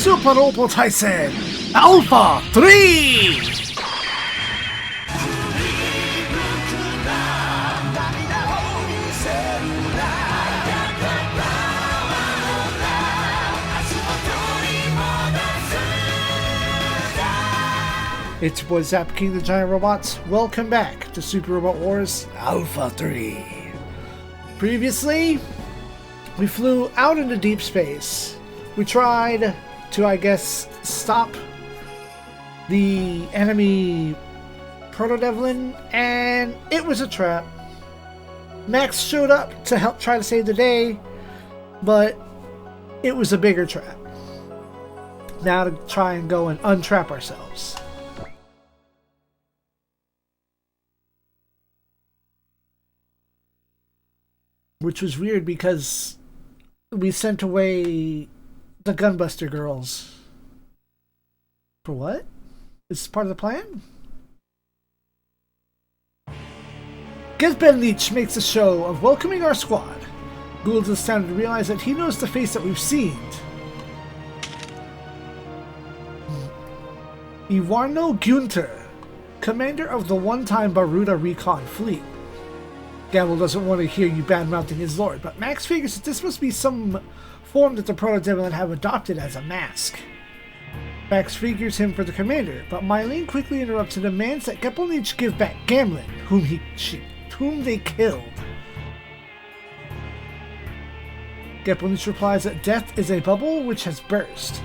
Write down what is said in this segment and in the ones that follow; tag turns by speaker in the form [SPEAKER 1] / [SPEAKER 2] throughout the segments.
[SPEAKER 1] Super Robo Tyson Alpha 3! It's your boy Zap King the Giant Robots. Welcome back to Super Robot Wars Alpha 3. Previously, we flew out into deep space. We tried to, I guess, stop the enemy Proto-Devlin, and it was a trap. Max showed up to help try to save the day, but it was a bigger trap. Now to try and go and untrap ourselves. Which was weird because we sent away the Gunbuster girls. For what? Is this part of the plan? Gizbenlich makes a show of welcoming our squad. Gould is astounded to realize that he knows the face that we've seen. Iwarno Günther, commander of the one-time Baruda Recon fleet. Gamble doesn't want to hear you bad-mouthing his lord, but Max figures that this must be some form that the Proto-Devlin have adopted as a mask. Max figures him for the commander, but Mylene quickly interrupts and demands that Gepelnich give back Gamlin, whom they killed. Gepelnich replies that death is a bubble which has burst,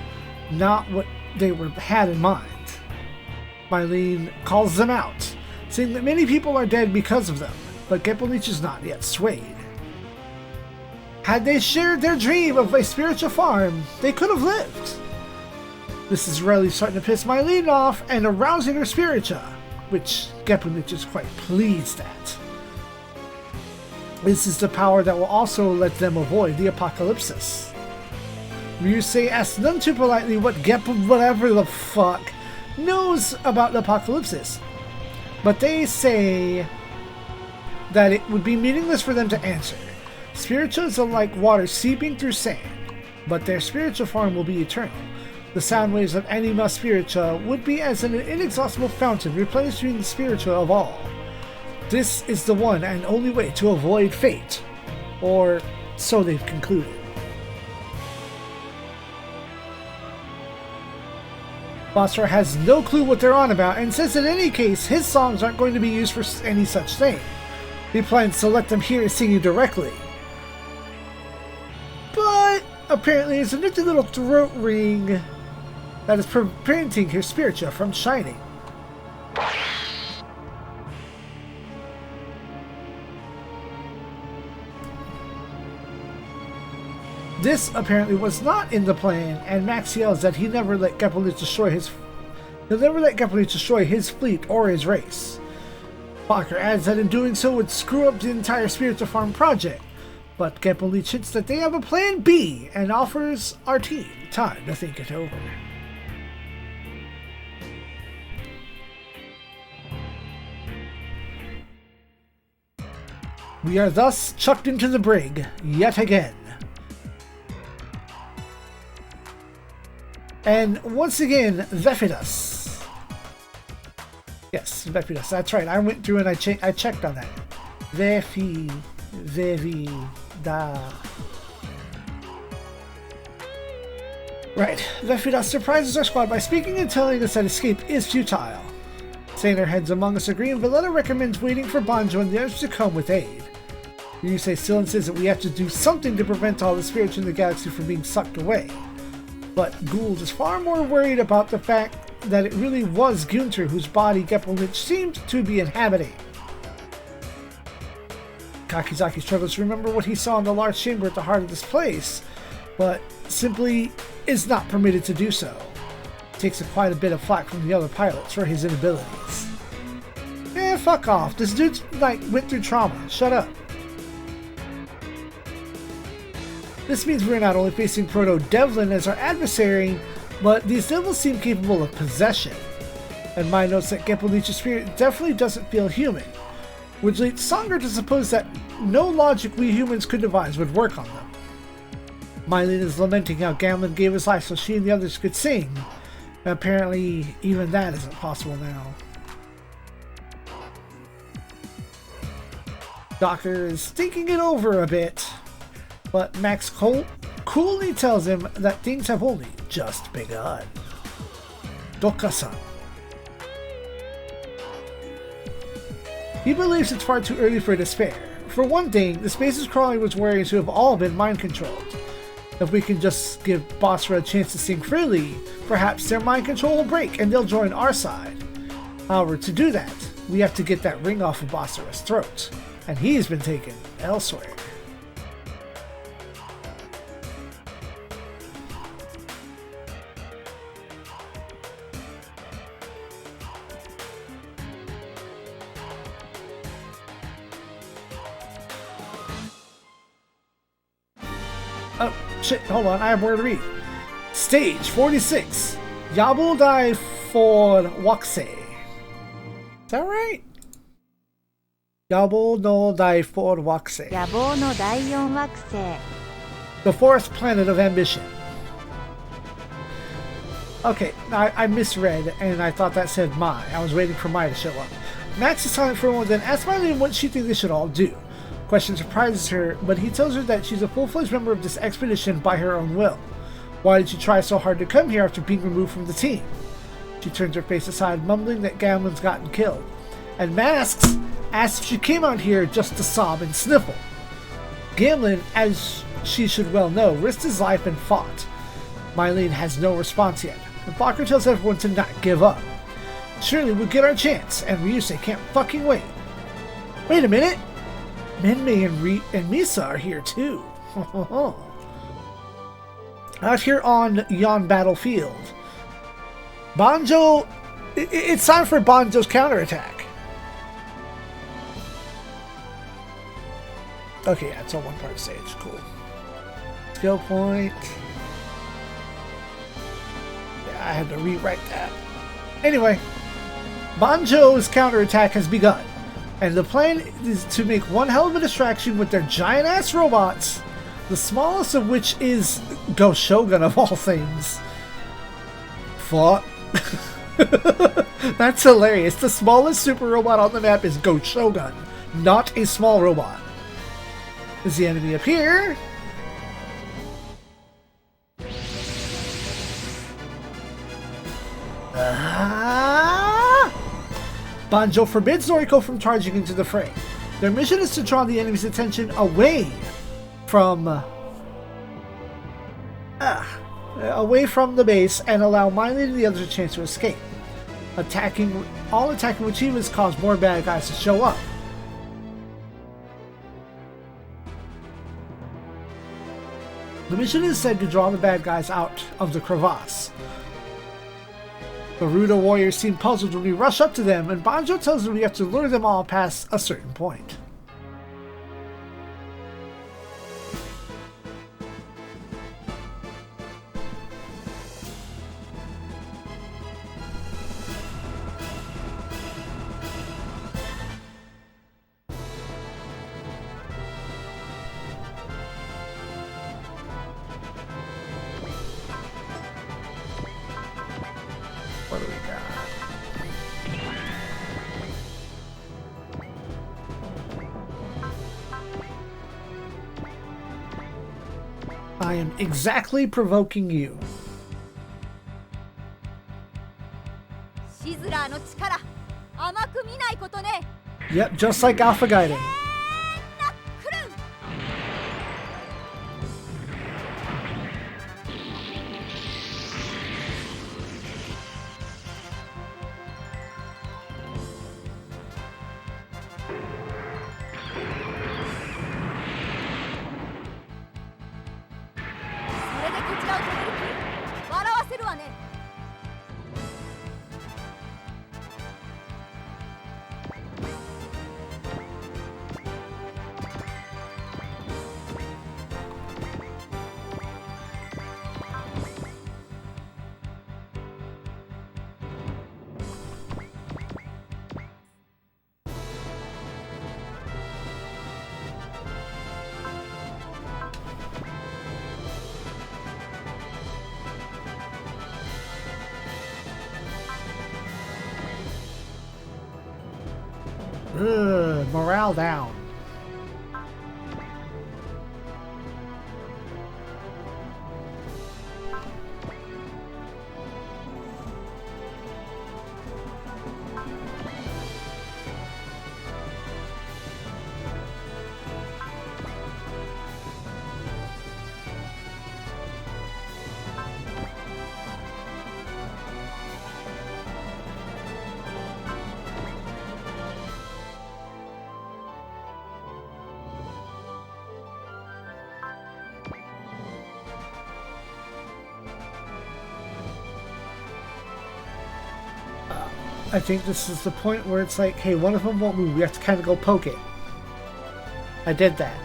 [SPEAKER 1] not what they had in mind. Mylene calls them out, saying that many people are dead because of them, but Gepelnich is not yet swayed. Had they shared their dream of a spiritual farm, they could have lived. This is really starting to piss Mylene off and arousing her spiritua, which Gepelnich is quite pleased at. This is the power that will also let them avoid the apocalypse. Ryusei asks none too politely what whatever the fuck knows about the apocalypse, but they say that it would be meaningless for them to answer. Spirituals are like water seeping through sand, but their spiritual form will be eternal. The sound waves of Anima Spiritua would be as an inexhaustible fountain replenishing the spiritua of all. This is the one and only way to avoid fate, or so they've concluded. Basra has no clue what they're on about and says in any case his songs aren't going to be used for any such thing. He plans to let them hear his singing directly. But apparently there's a nifty little throat ring that is preventing his spiritua from shining. This apparently was not in the plan, and Max yells that he'll never let Gepelnich destroy his fleet or his race. Fokker adds that in doing so would screw up the entire Spiritua Farm project, but Gepelnich hints that they have a plan B and offers our team time to think it over. We are thus chucked into the brig yet again. And once again, Vephidas. Yes, Vephidas, that's right. I went through and I checked on that. Vevida. Right, Vephidas surprises our squad by speaking and telling us that escape is futile. Saner heads among us agree, and Valletta recommends waiting for Banjo and the others to come with aid. Ryusei still insists that we have to do something to prevent all the spirits in the galaxy from being sucked away. But Gould is far more worried about the fact that it really was Günther whose body Gepelnich seemed to be inhabiting. Kakizaki struggles to remember what he saw in the large chamber at the heart of this place, but simply is not permitted to do so. Takes quite a bit of flack from the other pilots for his inabilities. Fuck off. This dude went through trauma. Shut up. This means we're not only facing Proto-Devlin as our adversary, but these devils seem capable of possession. And my notes that Gepelnich's spirit definitely doesn't feel human, which leads Songer to suppose that no logic we humans could devise would work on them. Mylene is lamenting how Gamlin gave his life so she and the others could sing. And apparently, even that isn't possible now. Doctor is thinking it over a bit, but Max coolly tells him that things have only just begun. Doka-san. He believes it's far too early for despair. For one thing, the spaces Crawley was wearing to have all been mind-controlled. If we can just give Basra a chance to sing freely, perhaps their mind control will break and they'll join our side. However, to do that, we have to get that ring off of Basra's throat, and he's been taken elsewhere. Oh, shit, hold on, I have more to read. Stage 46. Yabo Dai for Wakse. Is that right? Yabo no Dai for Wakse.
[SPEAKER 2] Yabo no Daiyon Wakse.
[SPEAKER 1] The fourth planet of ambition. Okay, I misread and I thought that said Mai. I was waiting for Mai to show up. Max is silent for a moment, then asks Mylene what she thinks they should all do. Question surprises her, but he tells her that she's a full-fledged member of this expedition by her own will. Why did she try so hard to come here after being removed from the team? She turns her face aside, mumbling that Gamlin's gotten killed. And Masks asks if she came out here just to sob and sniffle. Gamlin, as she should well know, risked his life and fought. Mylene has no response yet, and Fokker tells everyone to not give up. Surely we'll get our chance, and Ryusei can't fucking wait. Wait a minute! Menmei and Misa are here too. Out here on Yon battlefield. Banjo... It's time for Banjo's counterattack. Okay, yeah, it's on one part stage. Cool. Skill point. Yeah, I had to rewrite that. Anyway, Banjo's counterattack has begun. And the plan is to make one hell of a distraction with their giant-ass robots, the smallest of which is Ghost Shogun of all things. Fuck. That's hilarious. The smallest super robot on the map is Ghost Shogun, not a small robot. Does the enemy appear? Banjo forbids Noriko from charging into the fray. Their mission is to draw the enemy's attention away from the base and allow Mylene and the others a chance to escape. All attacking achievements cause more bad guys to show up. The mission is said to draw the bad guys out of the crevasse. The Rudo warriors seem puzzled when we rush up to them, and Banjo tells them we have to lure them all past a certain point. What do we got? I am exactly provoking you. Yep, just like Alpha Gaiden. Ugh, morale down. I think this is the point where it's like, hey, one of them won't move. We have to kind of go poke it. I did that.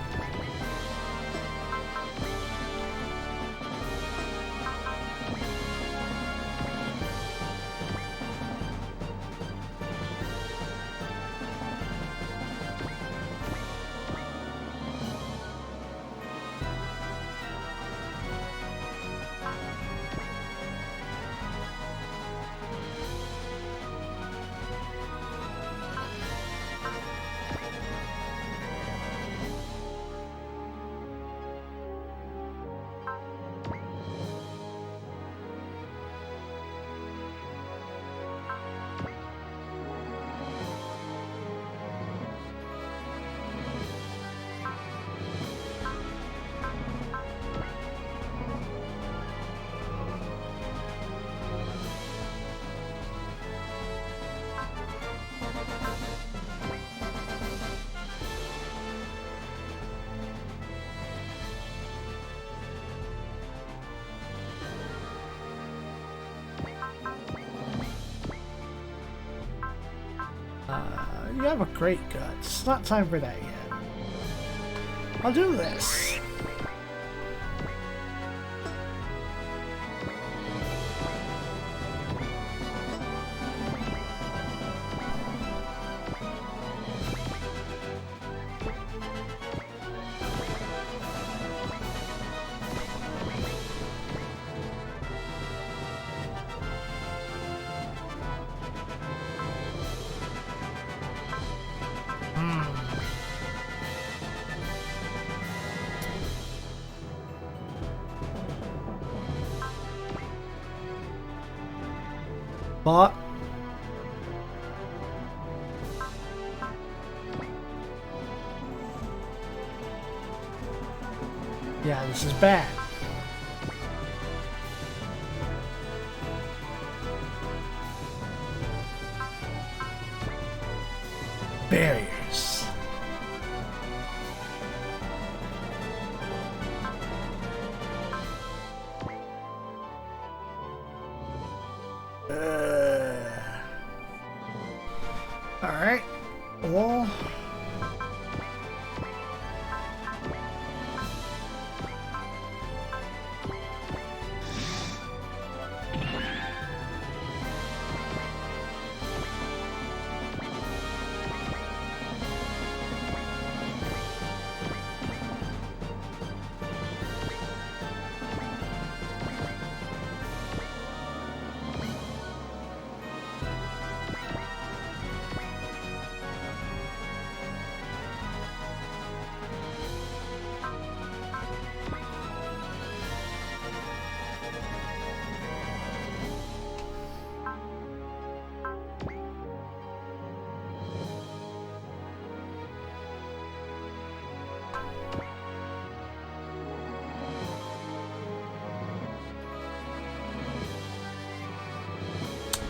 [SPEAKER 1] You have a great gut. It's not time for that yet. I'll do this. But yeah, this is bad. Barriers. All right. Well.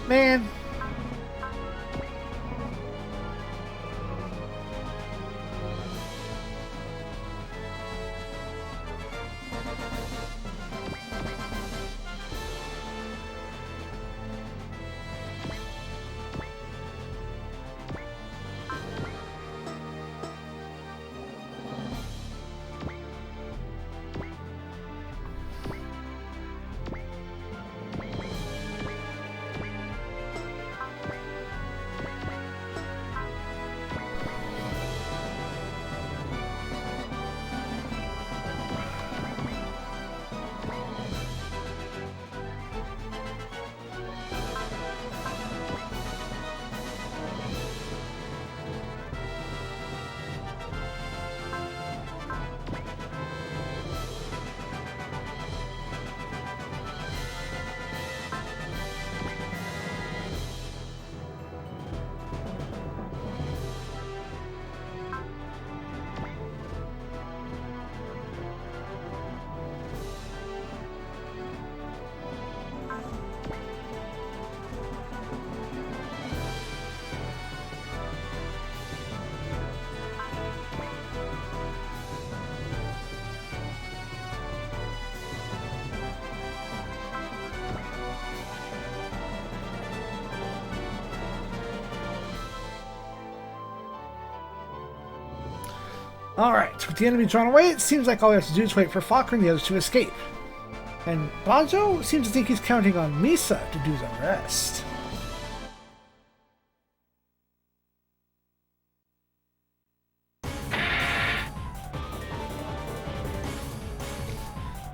[SPEAKER 1] Man. Alright, with the enemy drawn away, it seems like all we have to do is wait for Fokker and the others to escape. And Banjo seems to think he's counting on Misa to do the rest.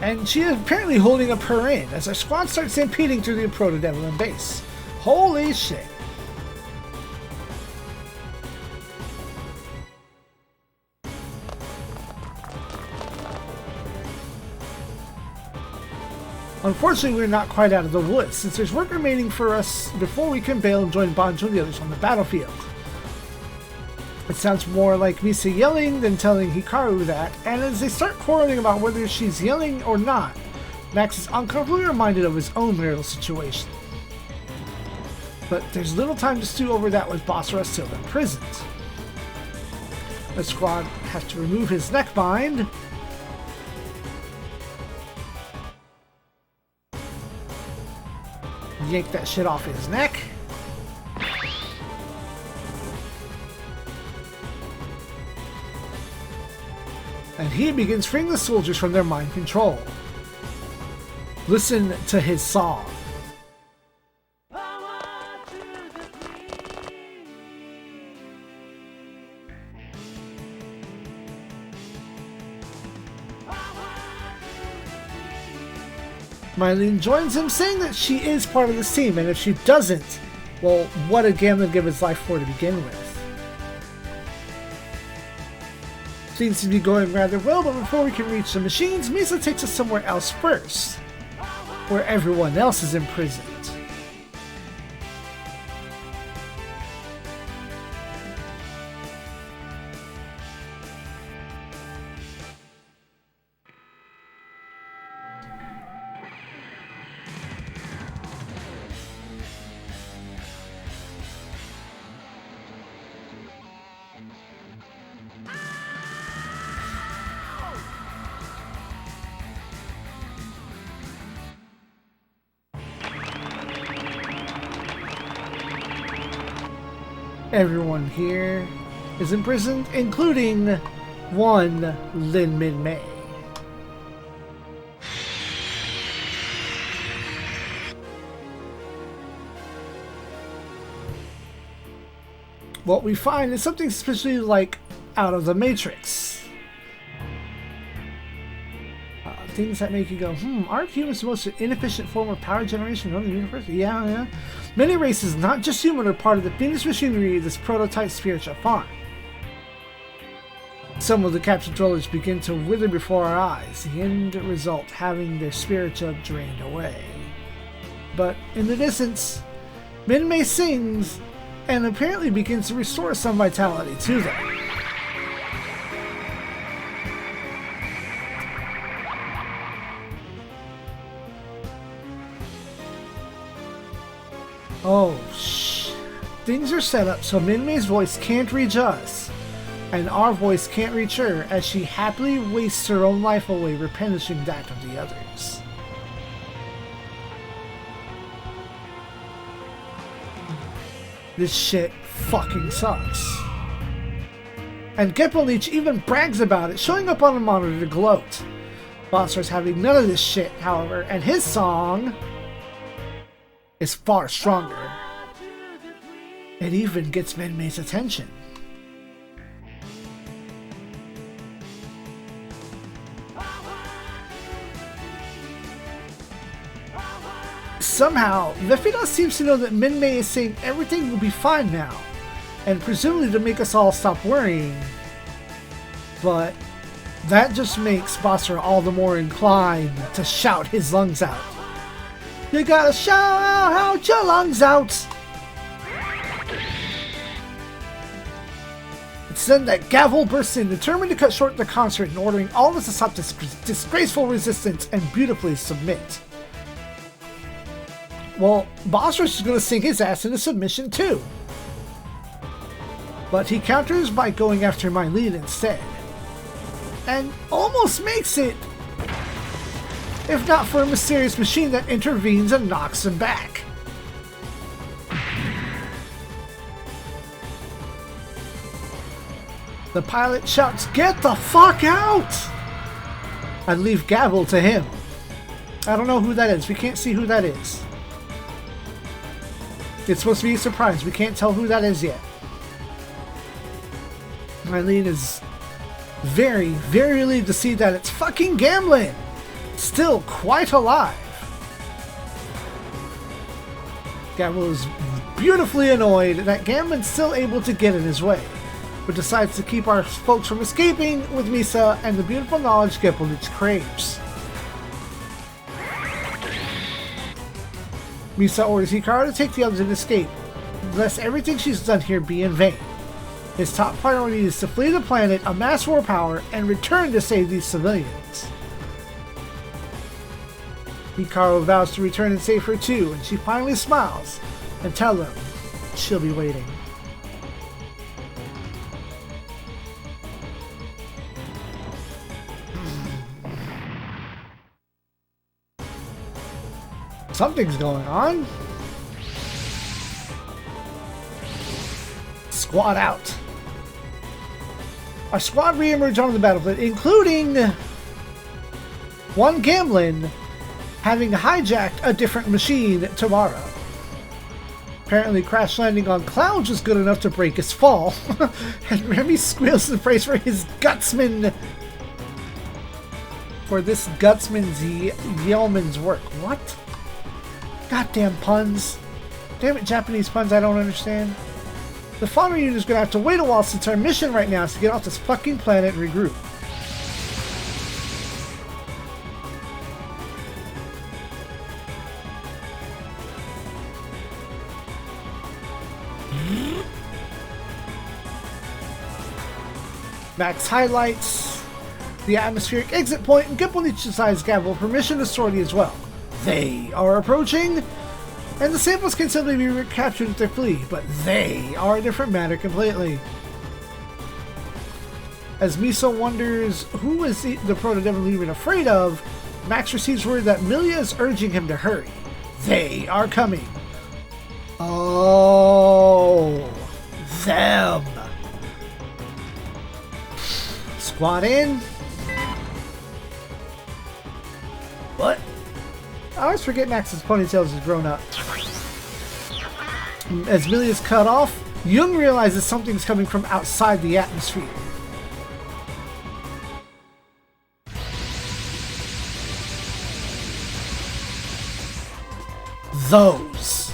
[SPEAKER 1] And she is apparently holding up her end as our squad starts stampeding through the Proto-Devlin base. Holy shit. Unfortunately, we're not quite out of the woods, since there's work remaining for us before we can bail and join Banjo and the others on the battlefield. It sounds more like Misa yelling than telling Hikaru that, and as they start quarreling about whether she's yelling or not, Max is uncomfortably reminded of his own marital situation. But there's little time to stew over that with Basra still imprisoned. The squad has to remove his neckbind, yank that shit off his neck. And he begins freeing the soldiers from their mind control. Listen to his song. Mylene joins him, saying that she is part of this team, and if she doesn't, well, what a Gamma give his life for to begin with. Seems to be going rather well, but before we can reach the machines, Misa takes us somewhere else first, where everyone else is imprisoned. Everyone here is imprisoned, including one Lin Min Mei. What we find is something especially like out of the Matrix. Things that make you go, aren't humans the most inefficient form of power generation in the universe? Yeah. Many races, not just human, are part of the fiendish machinery of this prototype spiritual farm. Some of the captured dwellers begin to wither before our eyes, the end result having their spiritual drained away. But in the distance, Min Mei sings and apparently begins to restore some vitality to them. Oh, shh. Things are set up so Min Mei's voice can't reach us, and our voice can't reach her as she happily wastes her own life away replenishing that of the others. This shit fucking sucks. And Geppo Leech even brags about it, showing up on a monitor to gloat. Bossar's having none of this shit, however, and his song is far stronger. It even gets Min Mei's attention. Somehow, Vefida seems to know that Min Mei is saying everything will be fine now, and presumably to make us all stop worrying. But that just makes Bossar all the more inclined to shout his lungs out. You gotta shout out your lungs out! It's then that Gavel bursts in, determined to cut short the concert and ordering all of us to stop this disgraceful resistance and beautifully submit. Well, Bossar's is gonna sing his ass into submission too. But he counters by going after Mylene instead. And almost makes it, if not for a mysterious machine that intervenes and knocks him back. The pilot shouts, "Get the fuck out!" and leave Gavel to him. I don't know who that is. We can't see who that is. It's supposed to be a surprise. We can't tell who that is yet. Eileen is very, very relieved to see that it's fucking Gamlin. Still quite alive. Gavel is beautifully annoyed that Gamlin's still able to get in his way, but decides to keep our folks from escaping with Misa and the beautiful knowledge Gepelnich craves. Misa orders Hikaru to take the others and escape, lest everything she's done here be in vain. His top priority is to flee the planet, amass war power, and return to save these civilians. Hikaru vows to return and save her too, and she finally smiles and tells them she'll be waiting. Something's going on. Squad out. Our squad re-emerged onto the battlefield, including one Gamlin having hijacked a different machine tomorrow. Apparently crash landing on clouds was good enough to break his fall. And Remy squeals the praise for his gutsman. For this gutsman's yeoman's work. What? Goddamn puns. Damn it, Japanese puns I don't understand. The Fauna unit is gonna have to wait a while since our mission right now is to get off this fucking planet and regroup. Max highlights the atmospheric exit point, and Gepelnich decides Gavel permission to sortie as well. They are approaching, and the samples can simply be recaptured if they flee, but they are a different matter completely. As Miso wonders who is the proto-devil even afraid of, Max receives word that Milia is urging him to hurry. They are coming. Oh, them. Squad in. What? I always forget Max's ponytails has grown up. As Millie is cut off, Jung realizes something's coming from outside the atmosphere. Those.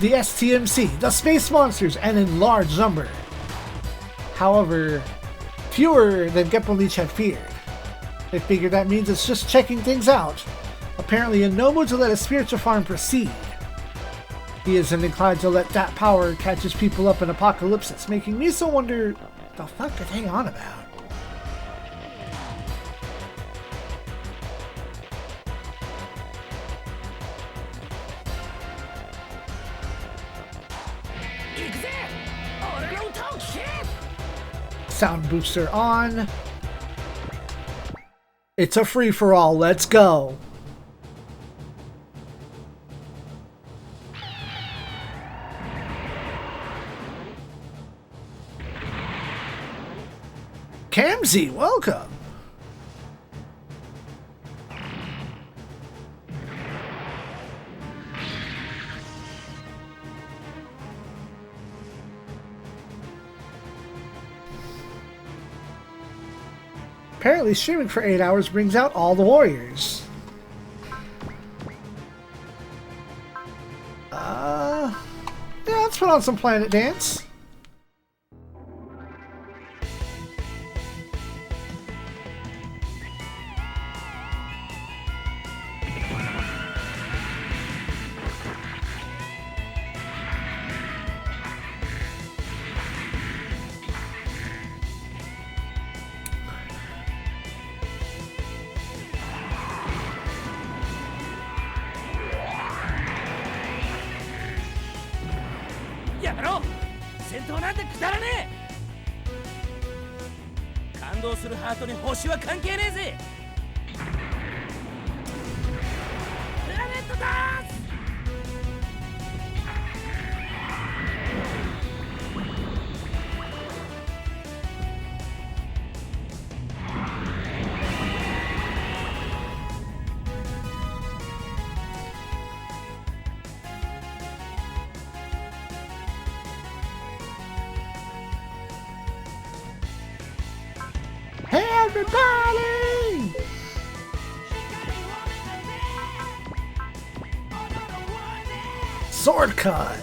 [SPEAKER 1] The STMC, the space monsters, and in large number. However, fewer than Gepelnich had feared. They figure that means it's just checking things out, apparently in no mood to let his spiritual farm proceed. He isn't inclined to let that power catch his people up in Apocalypsis, making me so wonder what the fuck are they on about? Sound booster on. It's a free-for-all. Let's go. Kamzi, welcome. Apparently streaming for 8 hours brings out all the warriors. Yeah, let's put on some Planet Dance. Everybody! Sword cut!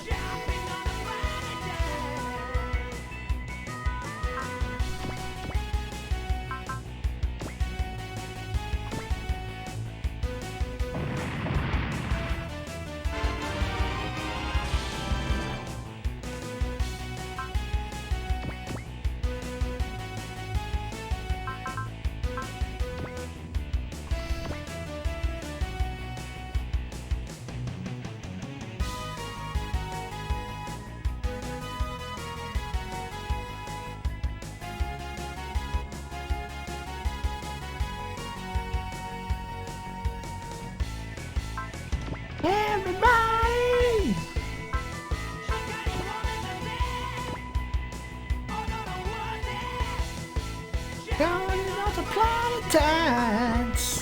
[SPEAKER 1] Everybody! Going out to planet dance.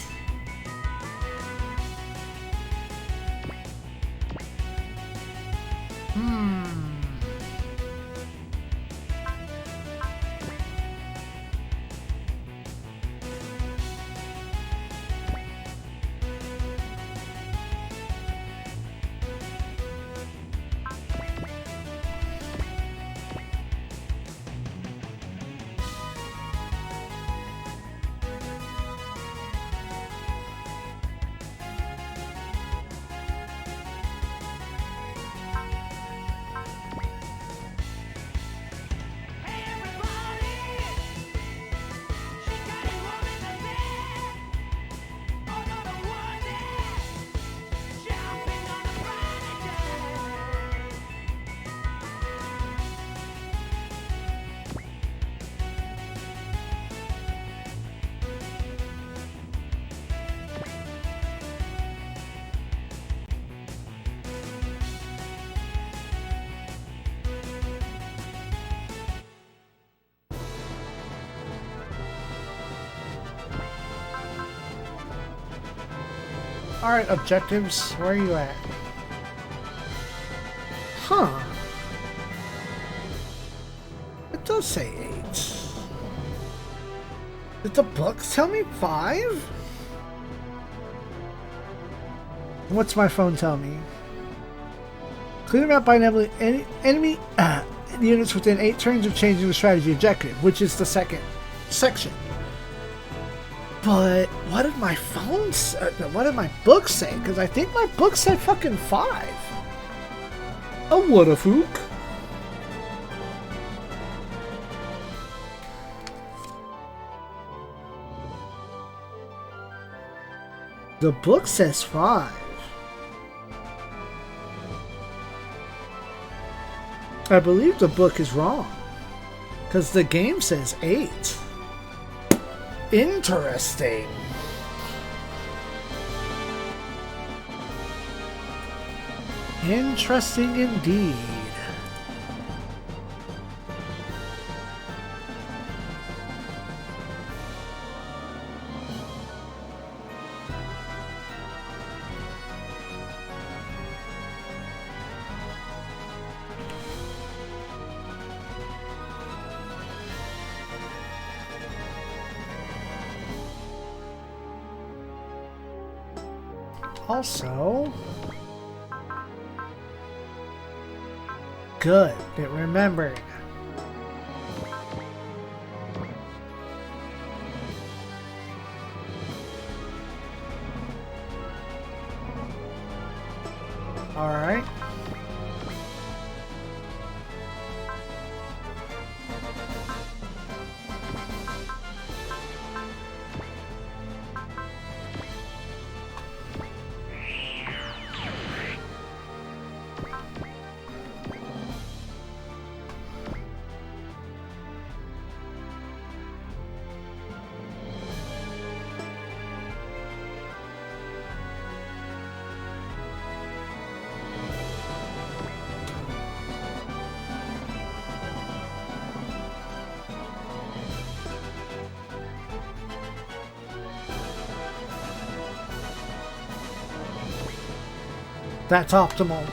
[SPEAKER 1] Alright, objectives, where are you at? Huh. It does say 8. Did the books tell me 5? What's my phone tell me? Clear the map by enabling enemy units within 8 turns of changing the strategy objective, which is the second section. But what did my phone say? What did my book say? Because I think my book said fucking 5. Oh, what a fook. The book says 5. I believe the book is wrong. Because the game says 8. Interesting. Interesting indeed. Also, good, it remembered. All right. That's optimal.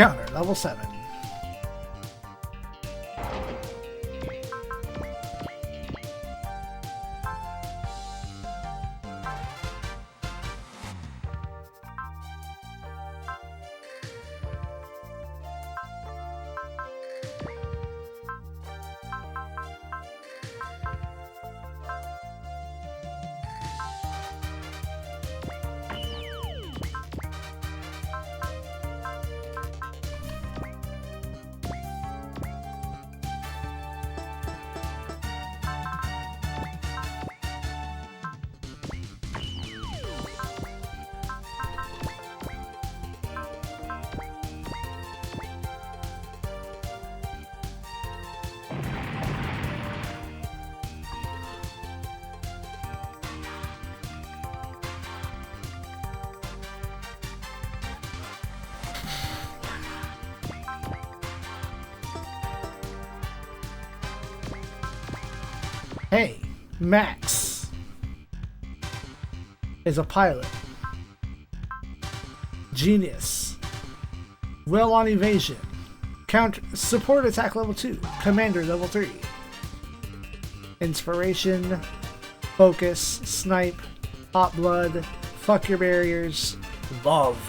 [SPEAKER 1] Counter, level 7. Hey, Max is a pilot. Genius. Well on evasion. Counter support attack level 2. Commander level 3. Inspiration. Focus. Snipe. Hot blood. Fuck your barriers. Love.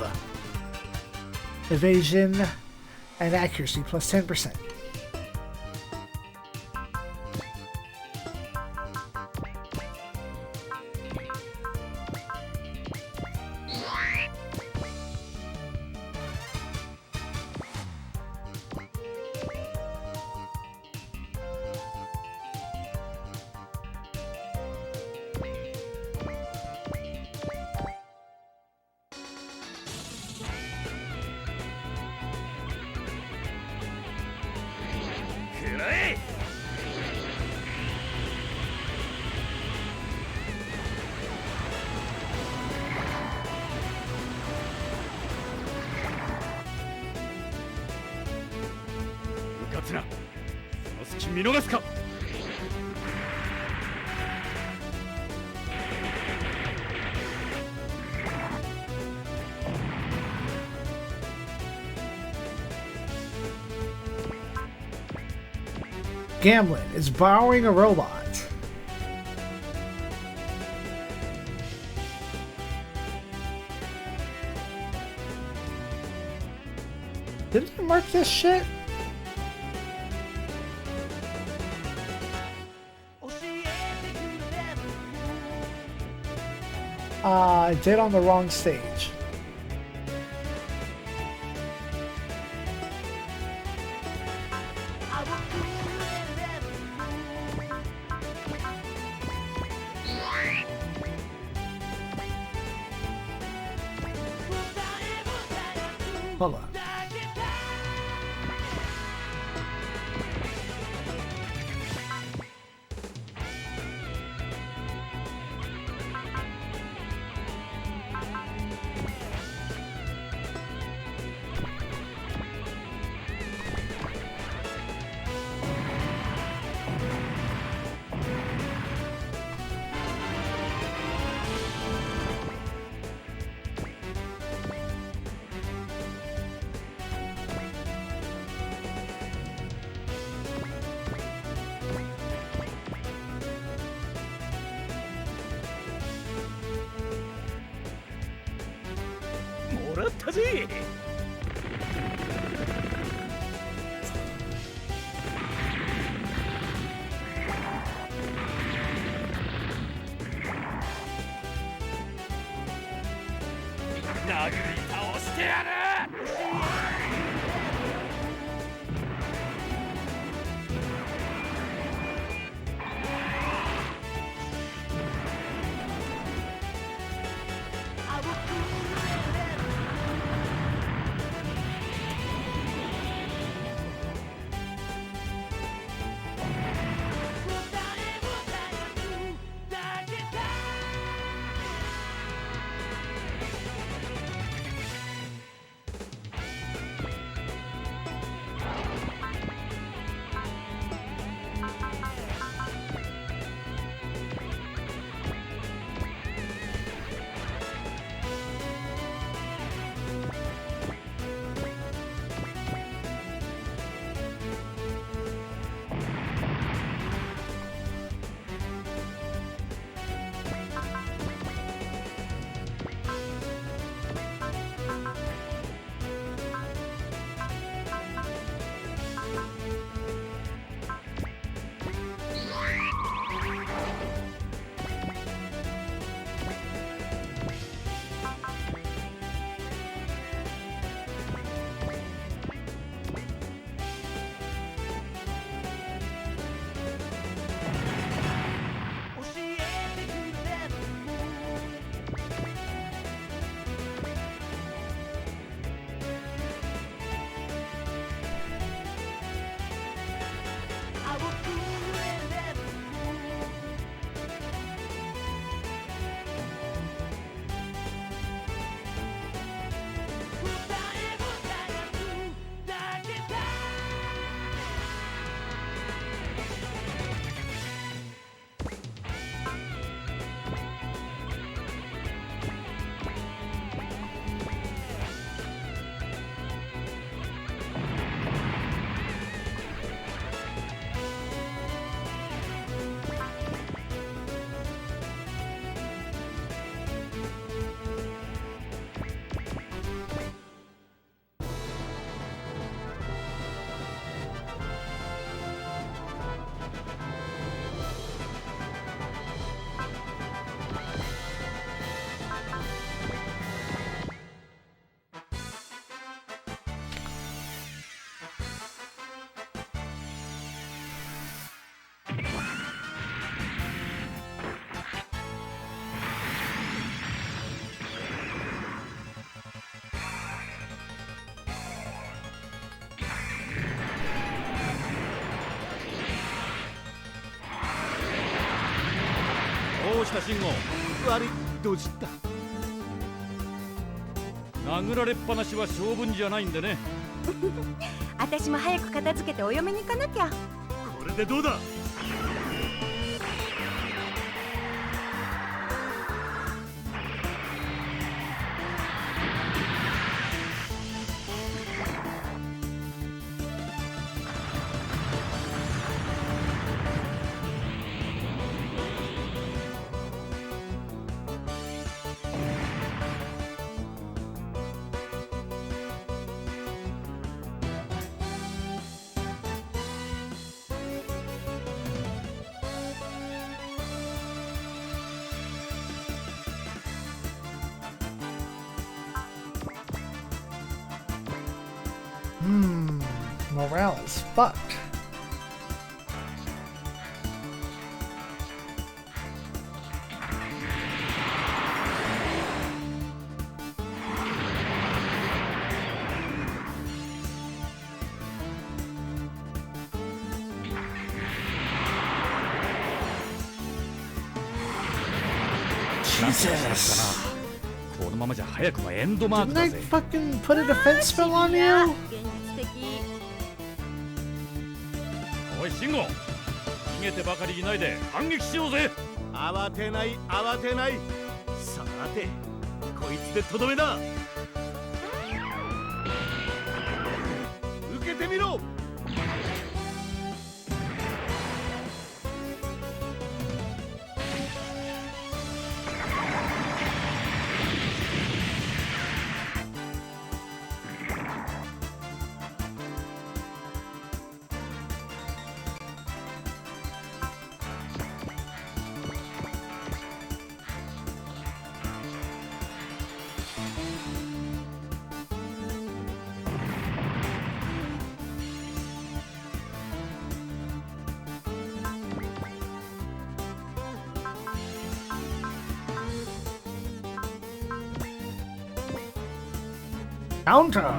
[SPEAKER 1] Evasion and accuracy plus 10%. Gamlin is borrowing a robot. Didn't I mark this shit? I did on the wrong stage. Hold on.
[SPEAKER 3] うした信号。悪い、ドジった。殴られっぱなしは性分じゃないんでね。
[SPEAKER 2] 私も早く片付けてお嫁に行かなきゃ。
[SPEAKER 3] これでどうだ。
[SPEAKER 1] Morale is fucked. Jesus.
[SPEAKER 3] このままじゃ早くもエンドマーク
[SPEAKER 1] Didn't
[SPEAKER 3] だ
[SPEAKER 1] I
[SPEAKER 3] ぜ。
[SPEAKER 1] fucking put a defense spell on you?
[SPEAKER 2] 現実的。
[SPEAKER 3] おい信号、逃げてばかりいないで反撃しようぜ。慌てない慌てない。さてこいつでとどめだ。受けてみろ。
[SPEAKER 1] Counter.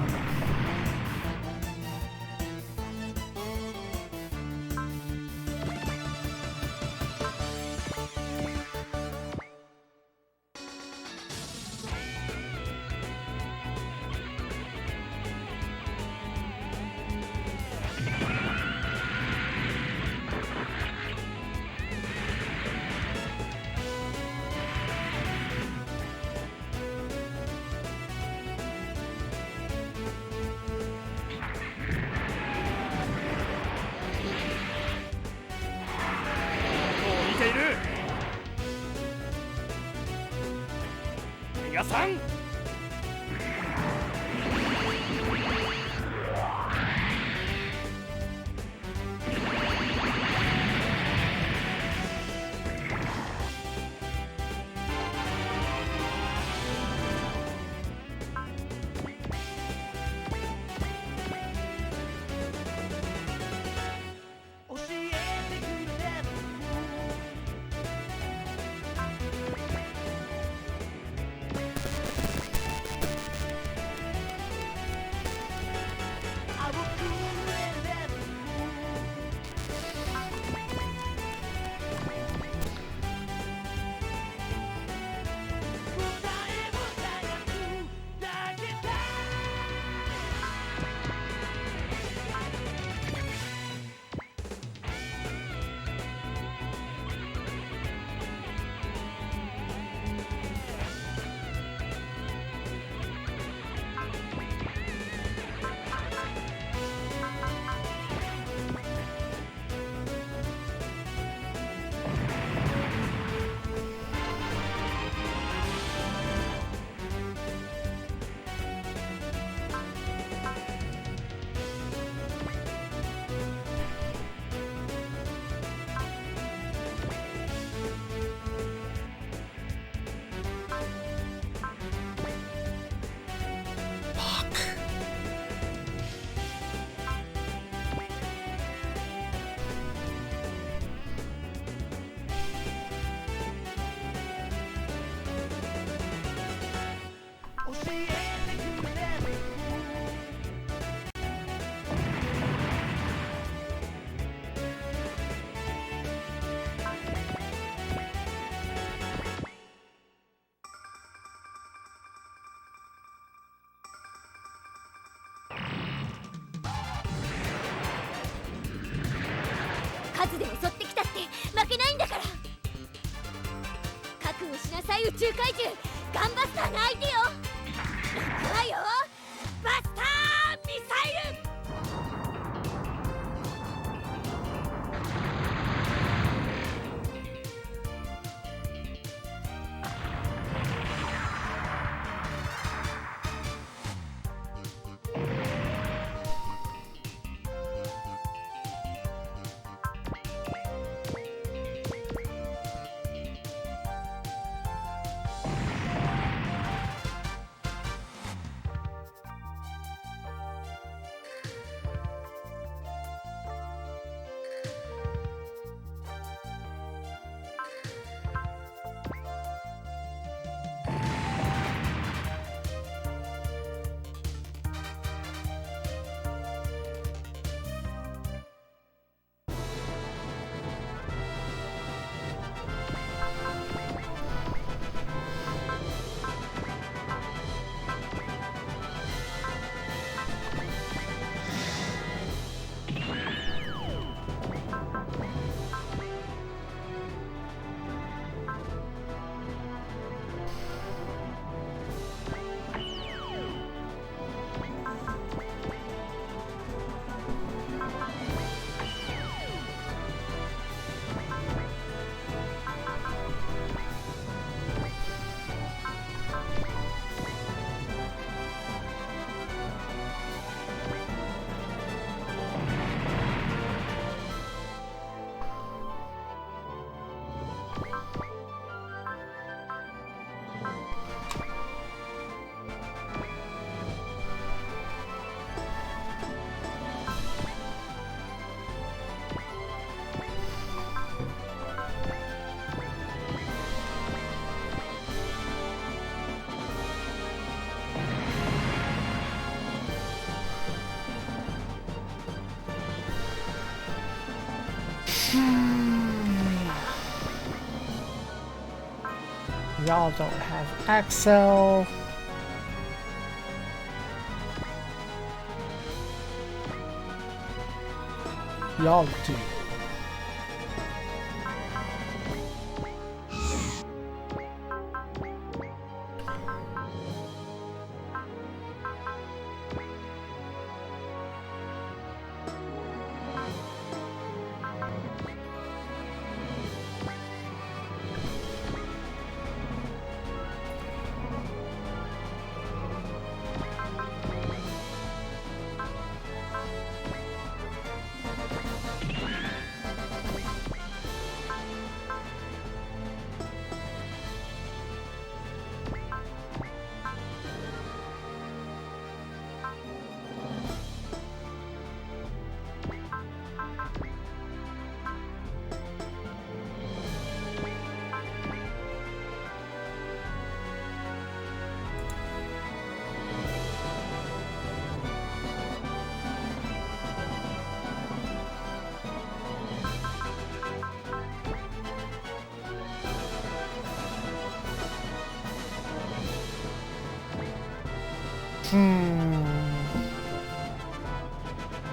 [SPEAKER 2] 数で襲ってきたって負けないんだから。覚悟しなさい宇宙怪獣、ガンバスターの相手よ。行くわよ、バスターミサイル。
[SPEAKER 1] Y'all don't have Axel. Y'all do.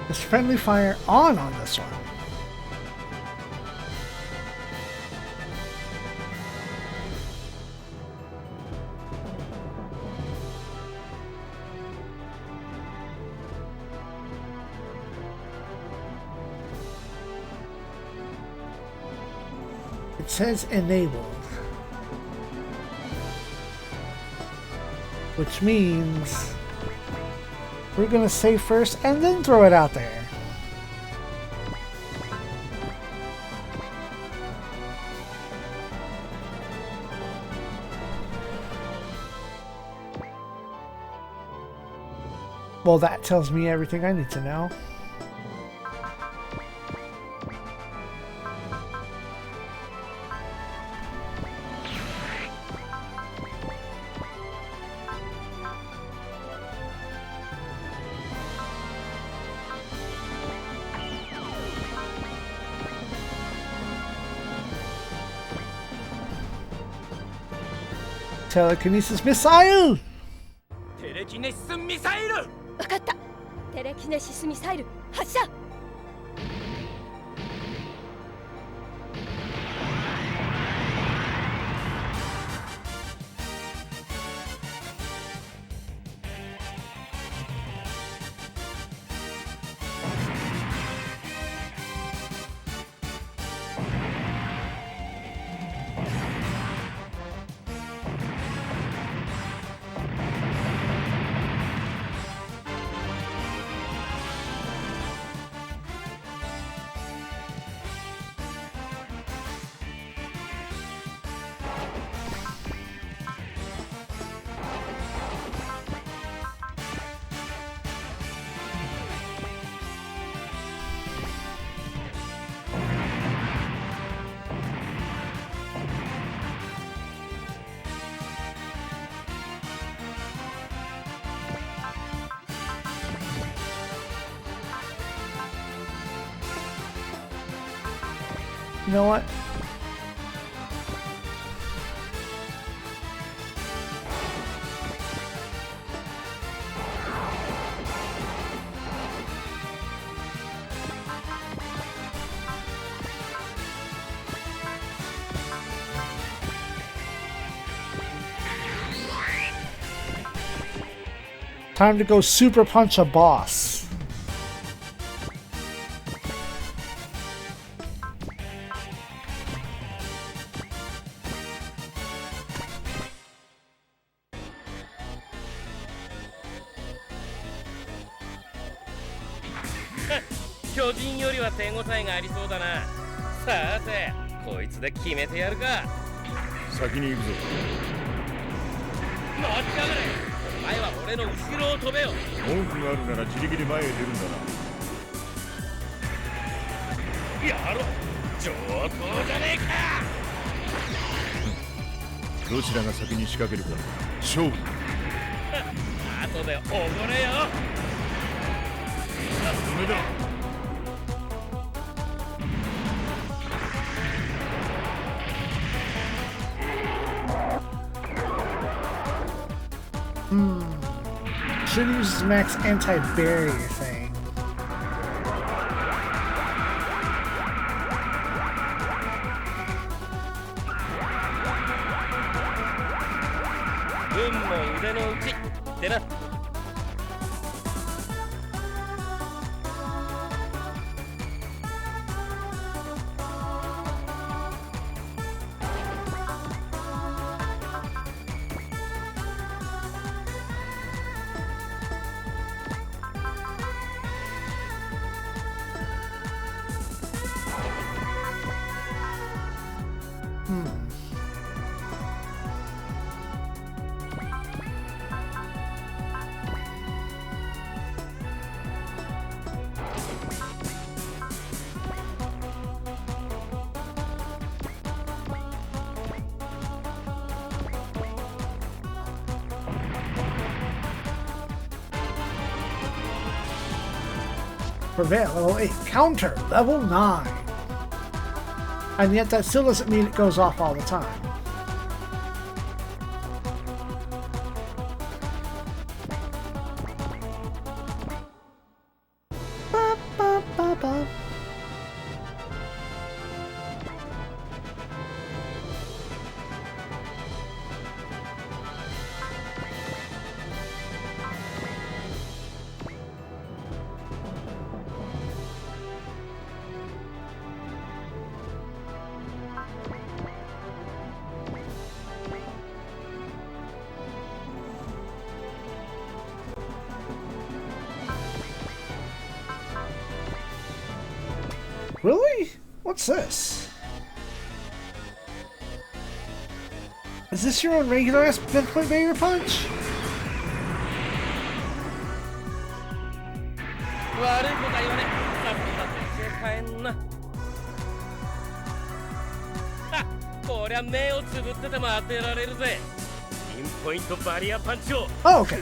[SPEAKER 1] Is friendly fire on this one? It says enabled, which means we're gonna save first and then throw it out there. Well, that tells me everything I need to know. Telekinesis missile!
[SPEAKER 4] テレキネシスミサイル。
[SPEAKER 2] わかった。テレキネシスミサイル発射。
[SPEAKER 1] You know what? Time to go super punch a boss. Should use his max anti-barrier thing. Prevail, level 8. Counter, level 9. And yet that still doesn't mean it goes off all the time. Ba, ba, ba, ba. Really? What's this? Is this your own regular ass pinpoint barrier punch? Oh, okay.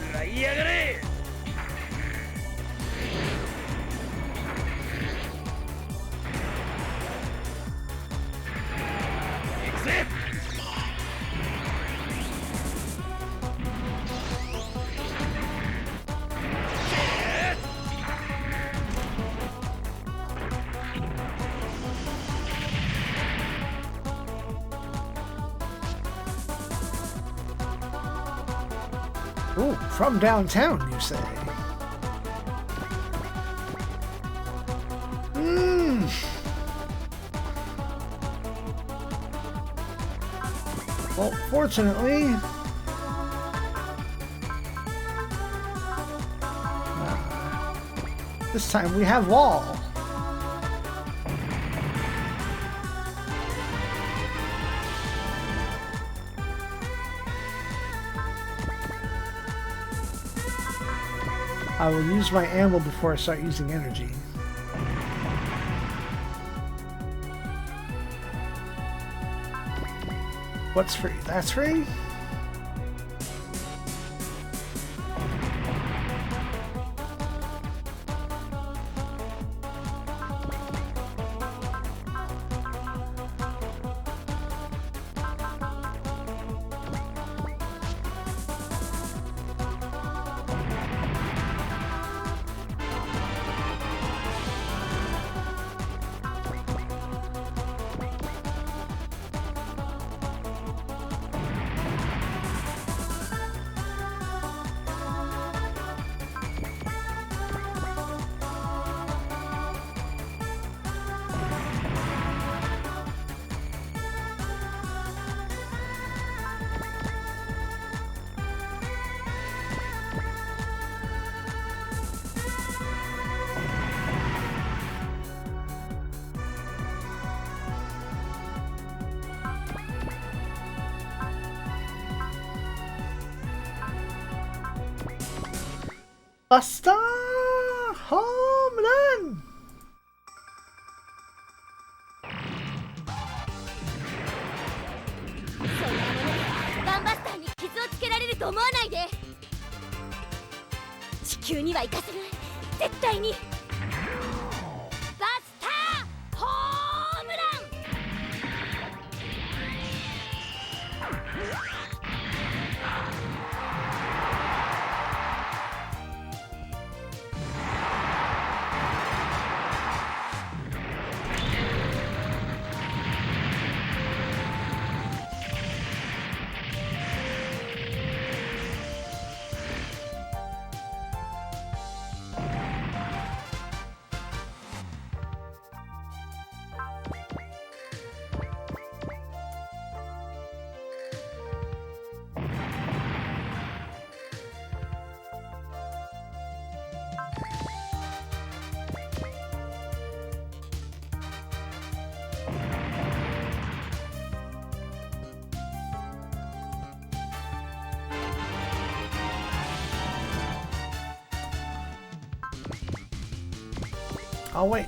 [SPEAKER 1] Ooh, from downtown, you say? Well, fortunately... this time we have wall. I will use my ammo before I start using energy. What's free? That's free? バスターホームラン。
[SPEAKER 2] そんなものでガンバスターに傷をつけられると思わないで。地球には行かせない、絶対に。バスターホームラン。
[SPEAKER 1] Oh wait.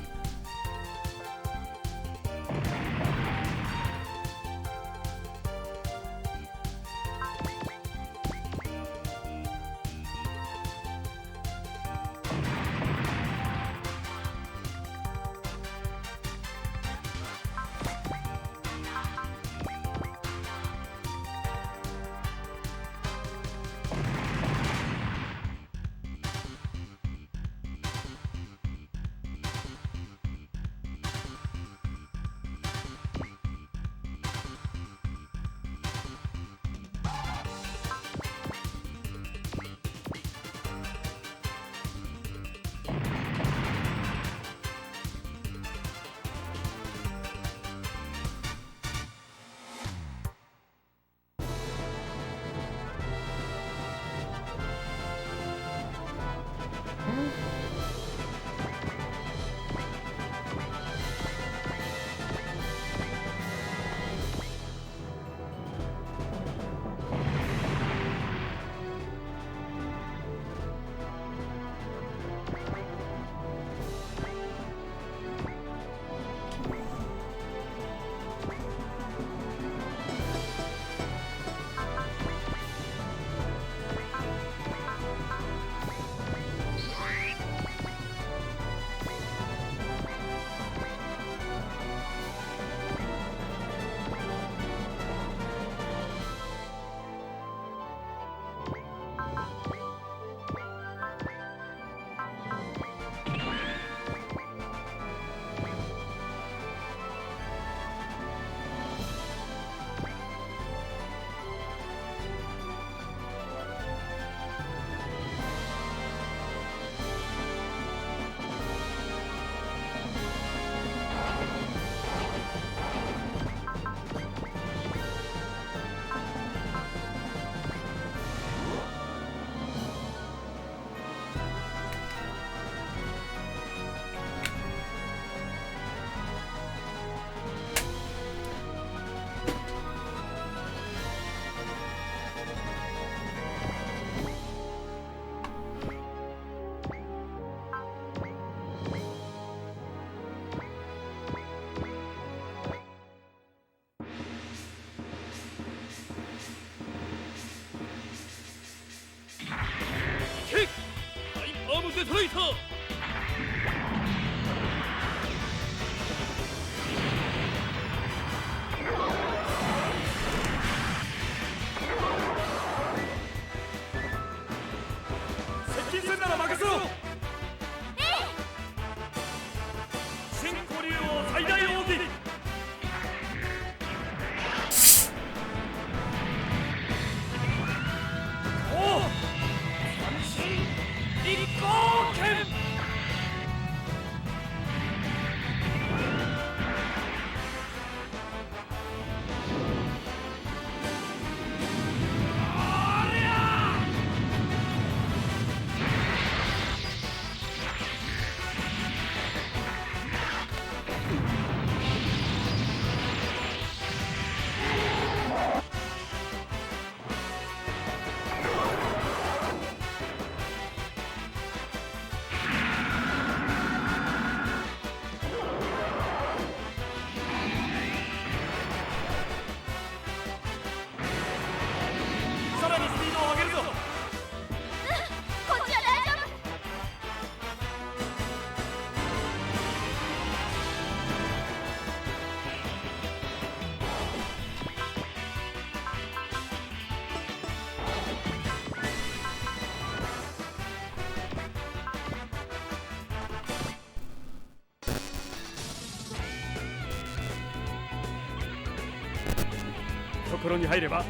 [SPEAKER 3] 懐に入ればこ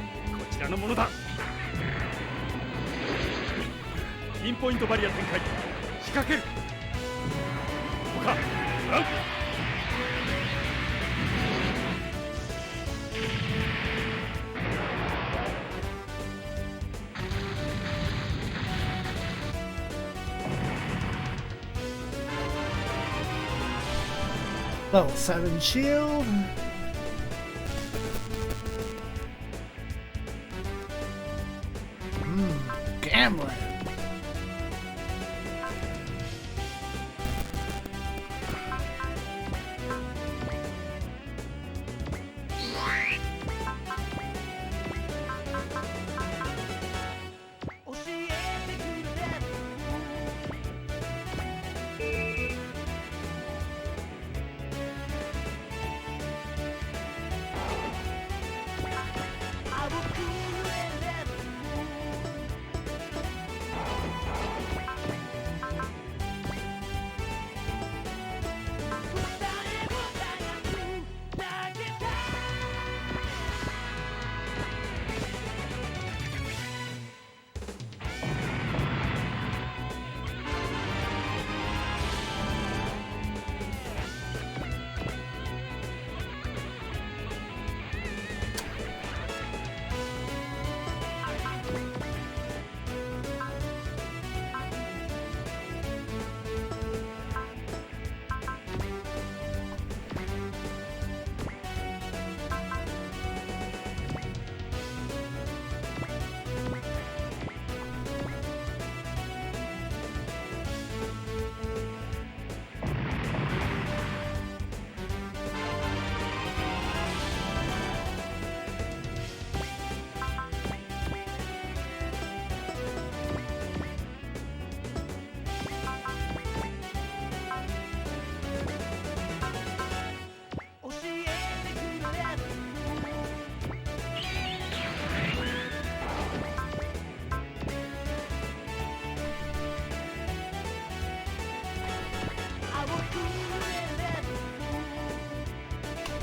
[SPEAKER 3] ちらのものだ。ピンポイントバリア展開。仕掛ける。他ご覧。
[SPEAKER 1] Level 7 shield. Gambling.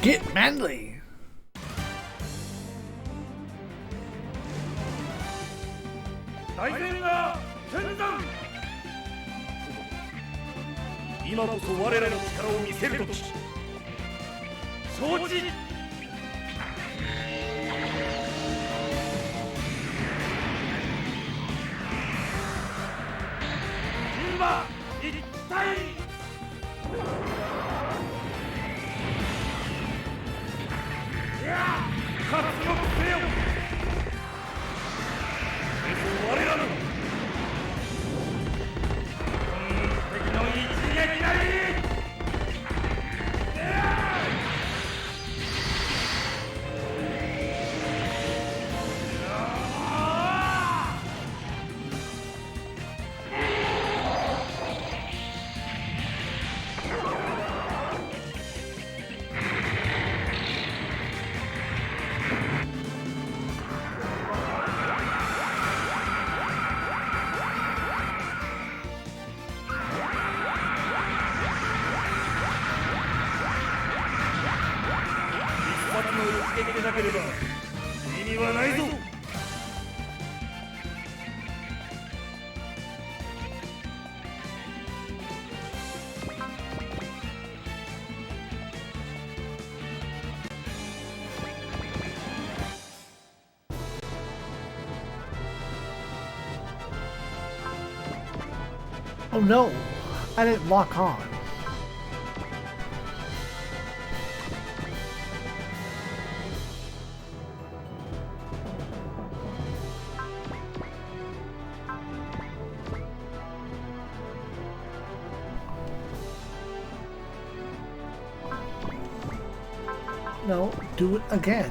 [SPEAKER 1] Get manly.
[SPEAKER 3] 大戦が戦山。今こそ我らの力を見せる時。承知。人馬一体。活力せよ。我らの敵の一撃なり。でなければ意味はないぞ。
[SPEAKER 1] Oh no, I didn't lock on. No, do it again.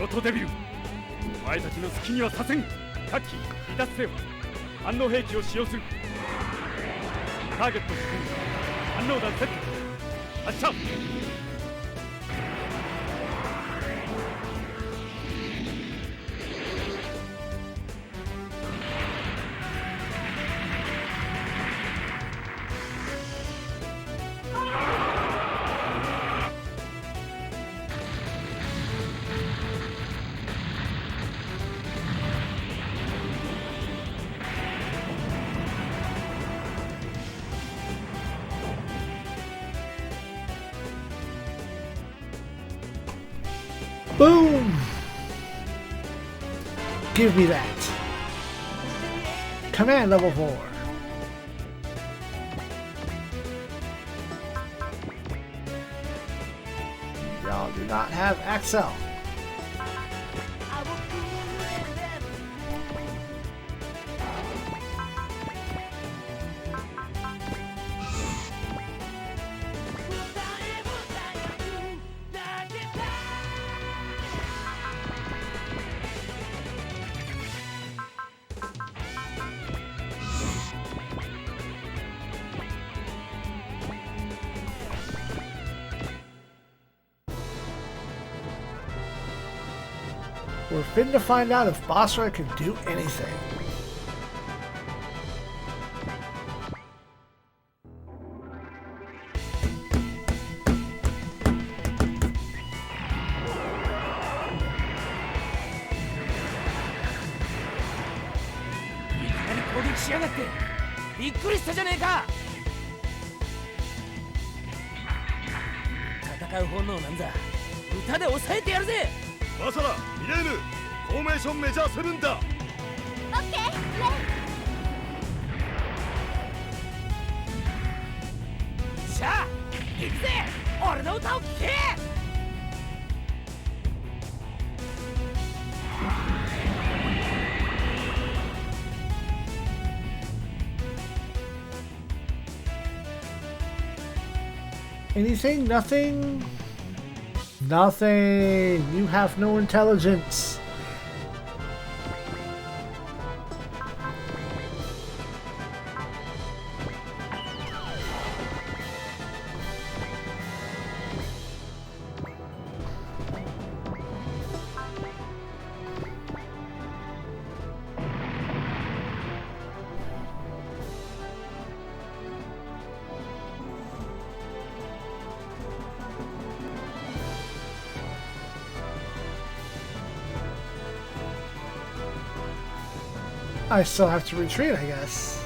[SPEAKER 3] ロトデビル、お前たちの隙にはさせん。火器離脱せよ。反応兵器を使用する。ターゲット反応弾セット。発射。
[SPEAKER 1] Boom! Give me that. Command level 4. Y'all do not have Axel. We're finna find out if Basra can do anything.
[SPEAKER 3] Basra, Ideon, formation メジャー7だ。
[SPEAKER 2] オッケー、
[SPEAKER 4] シャー、行くぜ。俺の歌を聴け。
[SPEAKER 1] Anything? Nothing? Nothing. You have no intelligence. I still have to retreat, I guess.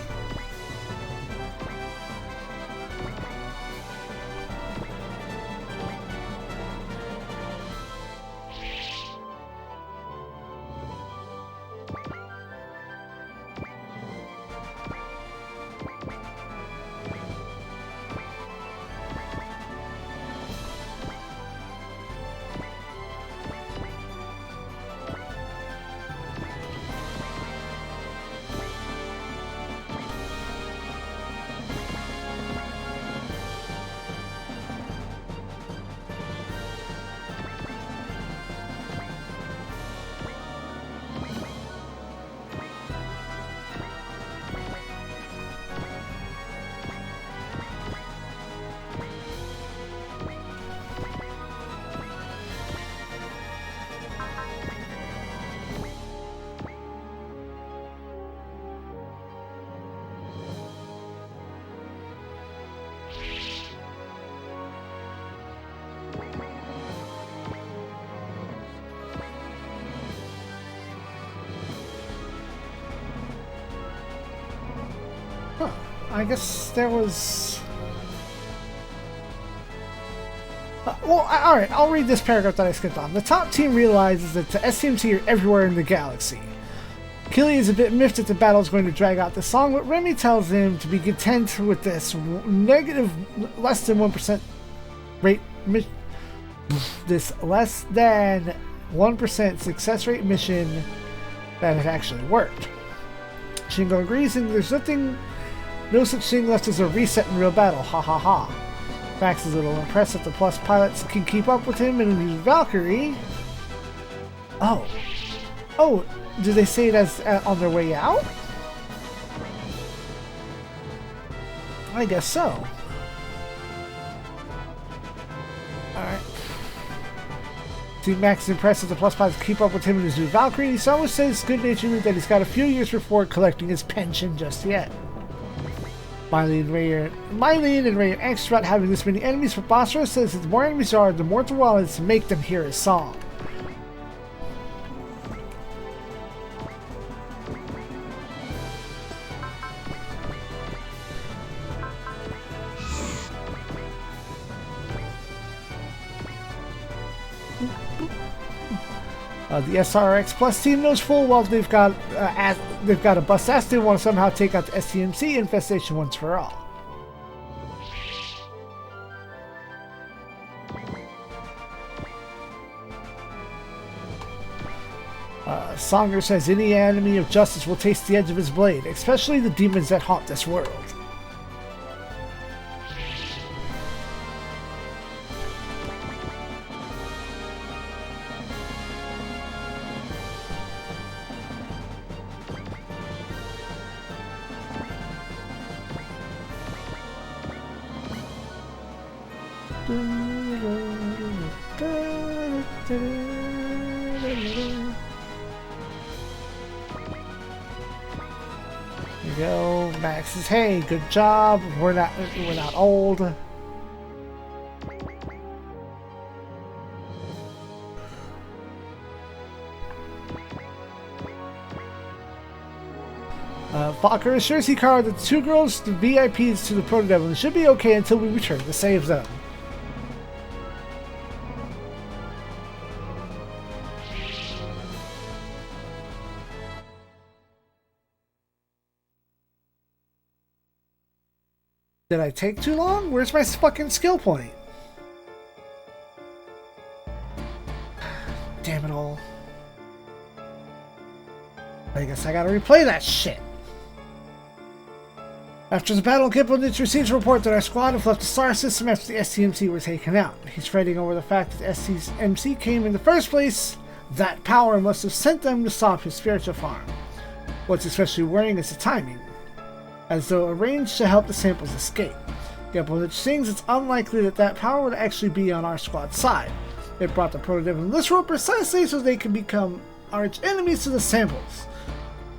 [SPEAKER 1] Huh. I guess there was... alright, I'll read this paragraph that I skipped on. The top team realizes that the SCMC are everywhere in the galaxy. Killy is a bit miffed that the battle is going to drag out this long, but Remy tells him to be content with this negative less than 1% rate this less than 1% success rate mission that had actually worked. Shingo agrees, and there's no such thing left as a reset in real battle. Ha ha ha. Max is a little impressed that the Plus pilots can keep up with him and use Valkyrie. Oh. Oh, do they say it as on their way out? I guess so. Alright. See, Max is impressed that the Plus pilots keep up with him and his new Valkyrie. He always says good-naturedly that he's got a few years before collecting his pension just yet. Miley and Ray are anxious about having this many enemies, but Basra says that the more enemies there are, the more worthwhile it is to make them hear his song. The SRX Plus team knows full well they've got a bust ass. They want to somehow take out the SCMC infestation once for all. Songer says any enemy of justice will taste the edge of his blade, especially the demons that haunt this world. Says, hey, good job. We're not old. Fokker assures Hikaru that the two girls, the VIPs to the Proto Devil, should be okay until we return to the save zone. Did I take too long? Where's my fucking skill point? Damn it all. I guess I gotta replay that shit. After the battle, Gipponich receives a report that our squad have left the star system after the SCMC were taken out. He's fretting over the fact that the SCMC came in the first place. That power must have sent them to stop his spiritual farm. What's especially worrying is the timing, as though arranged to help the samples escape. Gipponich sings it's unlikely that that power would actually be on our squad's side. It brought the Proto Devil in this world precisely so they can become arch enemies to the samples.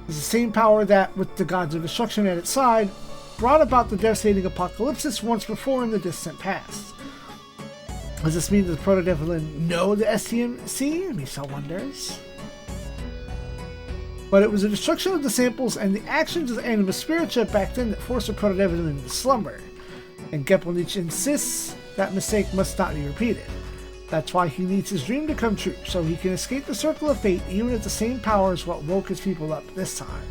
[SPEAKER 1] It's the same power that, with the gods of destruction at its side, brought about the devastating apocalypse once before in the distant past. Does this mean that the Proto Devil know the STMC? Misa wonders. But it was the destruction of the samples and the actions of the Anima Spiritua back then that forced the Proto Devil into slumber. And Gipponich insists that mistake must not be repeated. That's why he needs his dream to come true, so he can escape the circle of fate even if the same power is what woke his people up this time.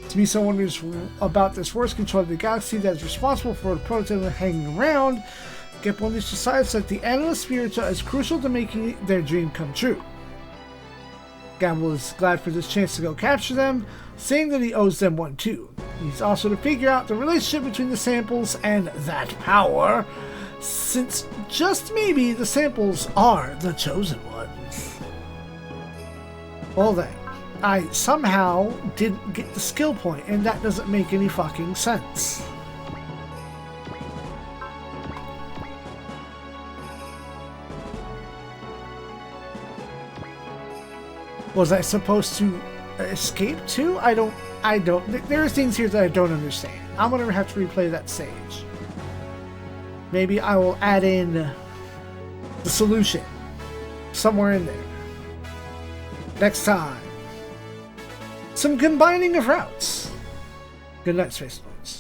[SPEAKER 1] Misa wonders about this worst control of the galaxy that is responsible for the Proto Devil hanging around. Gipponich decides that the Anima Spiritua is crucial to making their dream come true. Gamble is glad for this chance to go capture them, saying that he owes them one too. He's also to figure out the relationship between the samples and that power, since just maybe the samples are the chosen ones. Well then, I somehow didn't get the skill point, and that doesn't make any fucking sense. Was I supposed to escape too? I don't. There are things here that I don't understand. I'm gonna have to replay that stage. Maybe I will add in the solution somewhere in there. Next time. some combining of routes. Good night, Space Lords.